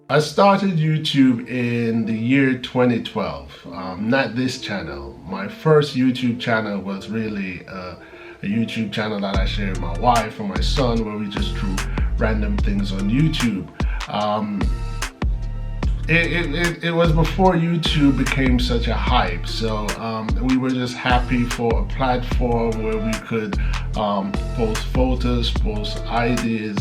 I started YouTube in the year 2012, not this channel. My first YouTube channel was really a YouTube channel that I shared with my wife and my son, where we just drew random things on YouTube. It was before YouTube became such a hype, so we were just happy for a platform where we could post photos, post ideas,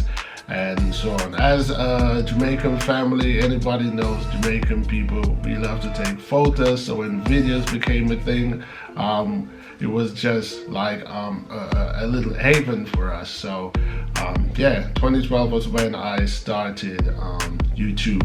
and so on. As a Jamaican family, anybody knows Jamaican people, we love to take photos, so when videos became a thing, it was just like a little haven for us. So yeah, 2012 was when I started YouTube.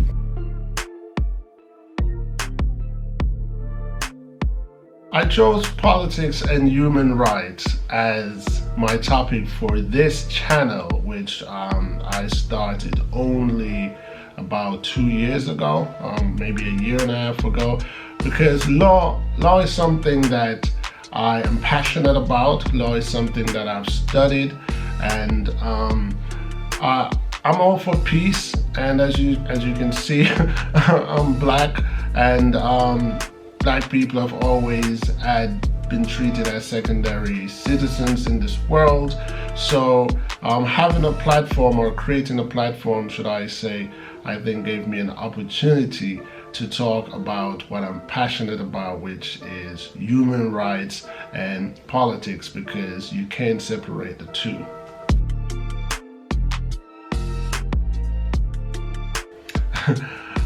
I chose politics and human rights as my topic for this channel, which I started only about 2 years ago, maybe a year and a half ago, because law is something that I am passionate about. Law is something that I've studied, and I'm all for peace. And as you can see, I'm black, and Black people have always been treated as secondary citizens in this world. So having a platform, or creating a platform, should I say, I think gave me an opportunity to talk about what I'm passionate about, which is human rights and politics, because you can't separate the two.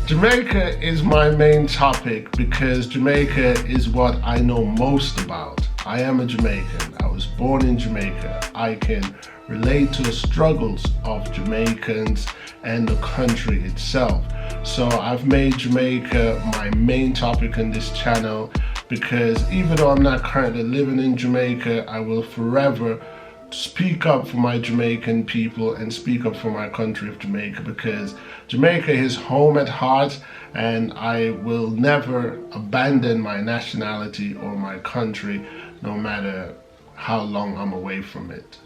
Jamaica is my main topic because Jamaica is what I know most about. I am a Jamaican. I was born in Jamaica. I can relate to the struggles of Jamaicans and the country itself. So I've made Jamaica my main topic on this channel, because even though I'm not currently living in Jamaica, I will forever speak up for my Jamaican people and speak up for my country of Jamaica, because Jamaica is home at heart, and I will never abandon my nationality or my country, no matter how long I'm away from it.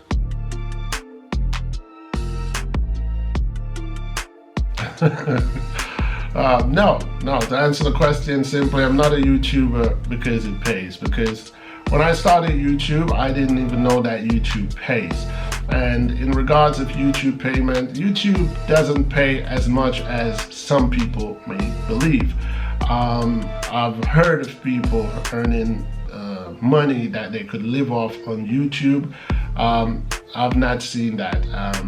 No, to answer the question simply, I'm not a YouTuber because it pays, because when I started YouTube, I didn't even know that YouTube pays. And in regards of YouTube payment, YouTube doesn't pay as much as some people may believe. I've heard of people earning money that they could live off on YouTube. I've not seen that.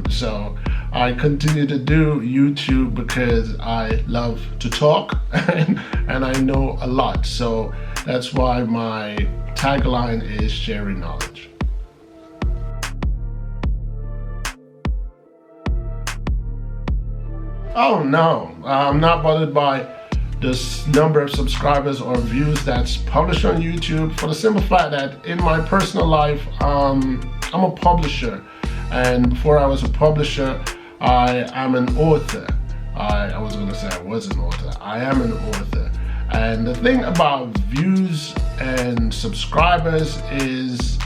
So I continue to do YouTube because I love to talk and I know a lot. So that's why my tagline is sharing knowledge. Oh no, I'm not bothered by the number of subscribers or views that's published on YouTube, for the simple fact that in my personal life, I'm a publisher, and before I was a publisher, I am an author. I was going to say I was an author. I am an author. And the thing about views and subscribers is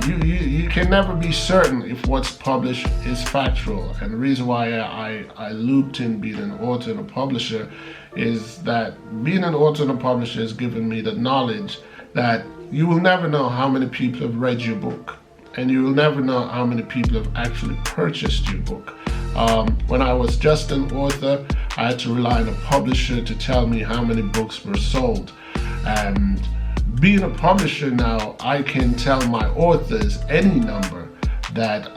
you can never be certain if what's published is factual. And the reason why I looped in being an author and a publisher is that being an author and a publisher has given me the knowledge that you will never know how many people have read your book, and you will never know how many people have actually purchased your book. When I was just an author, I had to rely on a publisher to tell me how many books were sold. And being a publisher now, I can tell my authors any number that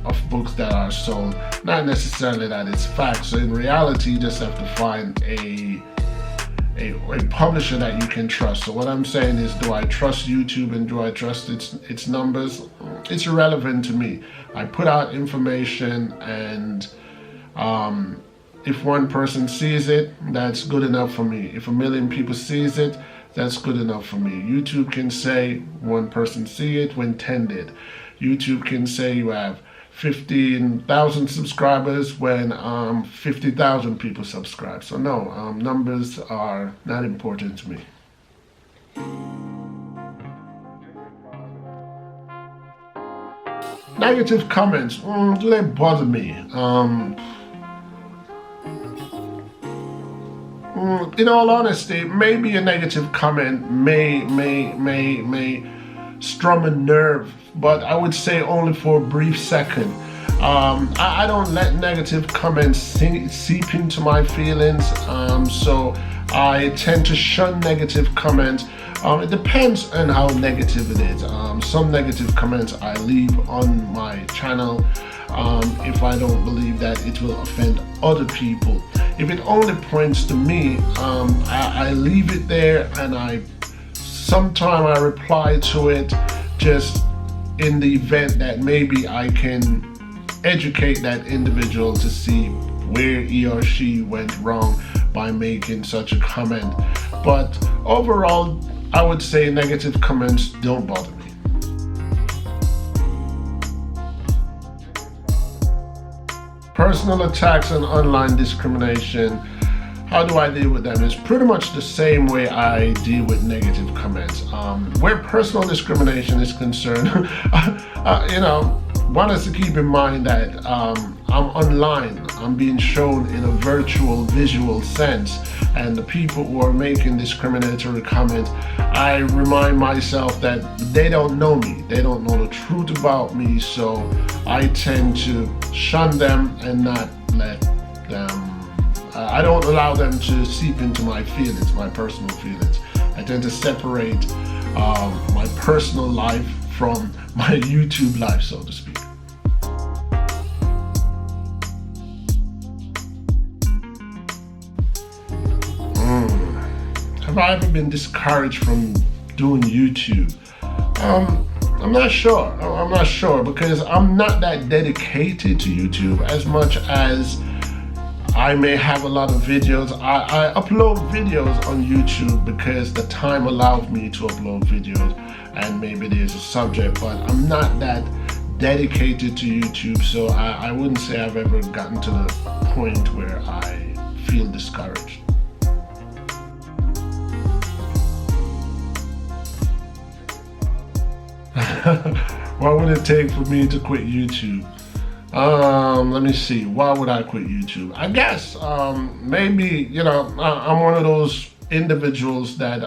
of books that are sold, not necessarily that it's fact. So in reality, you just have to find a publisher that you can trust. So what I'm saying is, do I trust YouTube and do I trust its numbers? It's irrelevant to me. I put out information, and if one person sees it, that's good enough for me. If 1 million people sees it, that's good enough for me. YouTube can say one person see it when 10 did. YouTube can say you have 15,000 subscribers when 50,000 people subscribe. So no, numbers are not important to me. Negative comments, do they bother me? in all honesty, maybe a negative comment may strum a nerve, but I would say only for a brief second. I don't let negative comments seep into my feelings, so I tend to shun negative comments. It depends on how negative it is. Some negative comments I leave on my channel if I don't believe that it will offend other people. If it only points to me, I leave it there, and sometimes I reply to it just in the event that maybe I can educate that individual to see where he or she went wrong by making such a comment. But overall, I would say negative comments don't bother me. Personal attacks and online discrimination, how do I deal with them? It's pretty much the same way I deal with negative comments. Where personal discrimination is concerned, one has to keep in mind that I'm online. I'm being shown in a virtual visual sense, and the people who are making discriminatory comments, I remind myself that they don't know me. They don't know the truth about me, so I tend to shun them and not let them, I don't allow them to seep into my feelings, my personal feelings. I tend to separate my personal life from my YouTube life, so to speak. Have I ever been discouraged from doing YouTube? I'm not sure. I'm not sure because I'm not that dedicated to YouTube as much as I may have a lot of videos. I upload videos on YouTube because the time allows me to upload videos, and maybe there's a subject, but I'm not that dedicated to YouTube, so I wouldn't say I've ever gotten to the point where I feel discouraged. What would it take for me to quit YouTube? Let me see. Why would I quit YouTube? I guess maybe, I'm one of those individuals that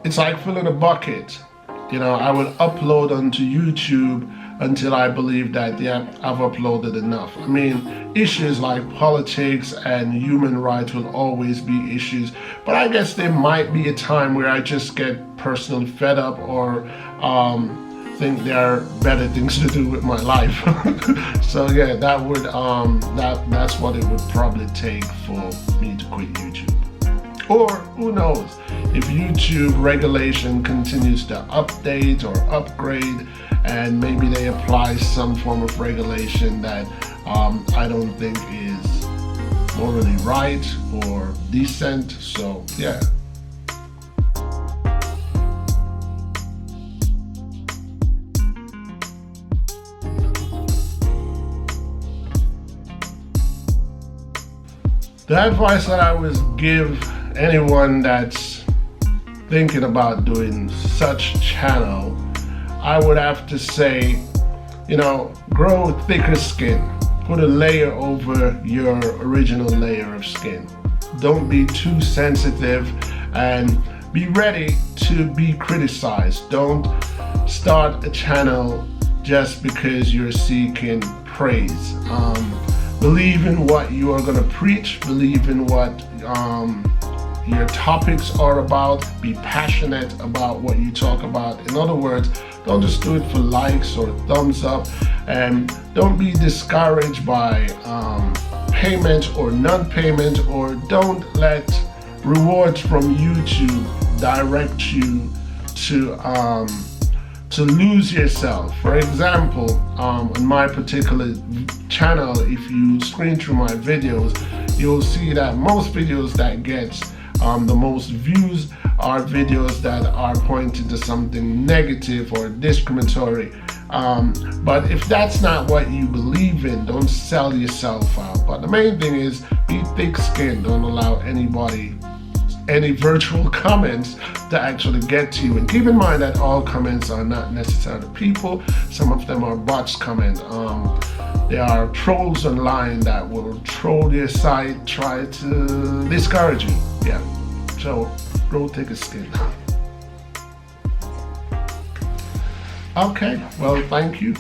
it's like filling a bucket. I would upload onto YouTube until I believe that, yeah, I've uploaded enough. I mean, issues like politics and human rights will always be issues, but I guess there might be a time where I just get personally fed up or think there are better things to do with my life. So yeah, that would that's what it would probably take for me to quit YouTube. Or who knows, if YouTube regulation continues to update or upgrade, and maybe they apply some form of regulation that I don't think is morally right or decent. So yeah. The advice that I would give anyone that's thinking about doing such channel, I would have to say, grow thicker skin. Put a layer over your original layer of skin. Don't be too sensitive, and be ready to be criticized. Don't start a channel just because you're seeking praise. Believe in what you are going to preach. Believe in what your topics are about. Be passionate about what you talk about. In other words, don't just do it for likes or thumbs up, and don't be discouraged by payment or non-payment, or don't let rewards from YouTube direct you to lose yourself. For example, on my particular channel, if you screen through my videos, you'll see that most videos that get the most views are videos that are pointing to something negative or discriminatory. But if that's not what you believe in, don't sell yourself out. But the main thing is be thick-skinned. Don't allow anybody any virtual comments that actually get to you. And keep in mind that all comments are not necessarily people. Some of them are bots comments. There are trolls online that will troll your site, try to discourage you. Yeah, so grow thick skin. Okay, well, thank you.